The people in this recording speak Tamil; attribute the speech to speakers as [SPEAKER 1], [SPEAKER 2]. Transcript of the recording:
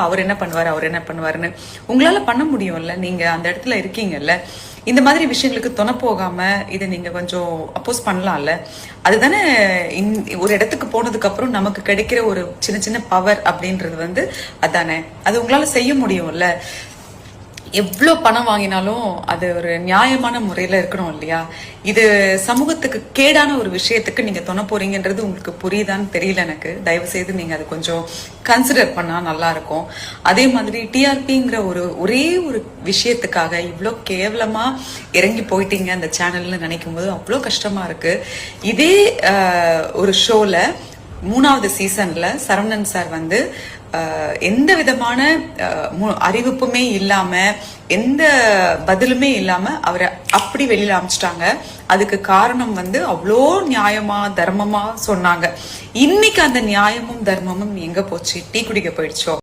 [SPEAKER 1] அவர் என்ன பண்ணுவாருன்னு உங்களால பண்ண முடியும்ல. நீங்க அந்த இடத்துல இருக்கீங்கல்ல. இந்த மாதிரி விஷயங்களுக்கு துணை போகாம இதை நீங்க கொஞ்சம் அப்போஸ் பண்ணலாம்ல. அதுதானே ஒரு இடத்துக்கு போனதுக்கு அப்புறம் நமக்கு கிடைக்கிற ஒரு சின்ன சின்ன பவர் அப்படின்றது அதானே. அது உங்களால செய்ய முடியும்ல. எவ்வளோ பணம் வாங்கினாலும் அது ஒரு நியாயமான முறையில இருக்கணும் இல்லையா? இது சமூகத்துக்கு கேடான ஒரு விஷயத்துக்கு நீங்க துணை போறீங்கன்றது உங்களுக்கு புரியுதான்னு தெரியல எனக்கு. தயவு செய்து நீங்க அதை கொஞ்சம் கன்சிடர் பண்ணா நல்லா இருக்கும். அதே மாதிரி டிஆர்பிங்கிற ஒரே ஒரு விஷயத்துக்காக இவ்வளோ கேவலமா இறங்கி போயிட்டீங்க அந்த சேனல்னு நினைக்கும் போது அவ்வளோ கஷ்டமா இருக்கு. இதே ஒரு ஷோல 3வது சீசன்ல சரவணன் சார் எந்த விதமான அறிவிப்புமே இல்லாம எந்த பதிலுமே இல்லாம அவரை அப்படி வெளியில அமைச்சிட்டாங்க. அதுக்கு காரணம் அவ்வளோ நியாயமா தர்மமா சொன்னாங்க. இன்னைக்கு அந்த நியாயமும் தர்மமும் எங்க போச்சு? டீ குடிக்க போயிடுச்சோ?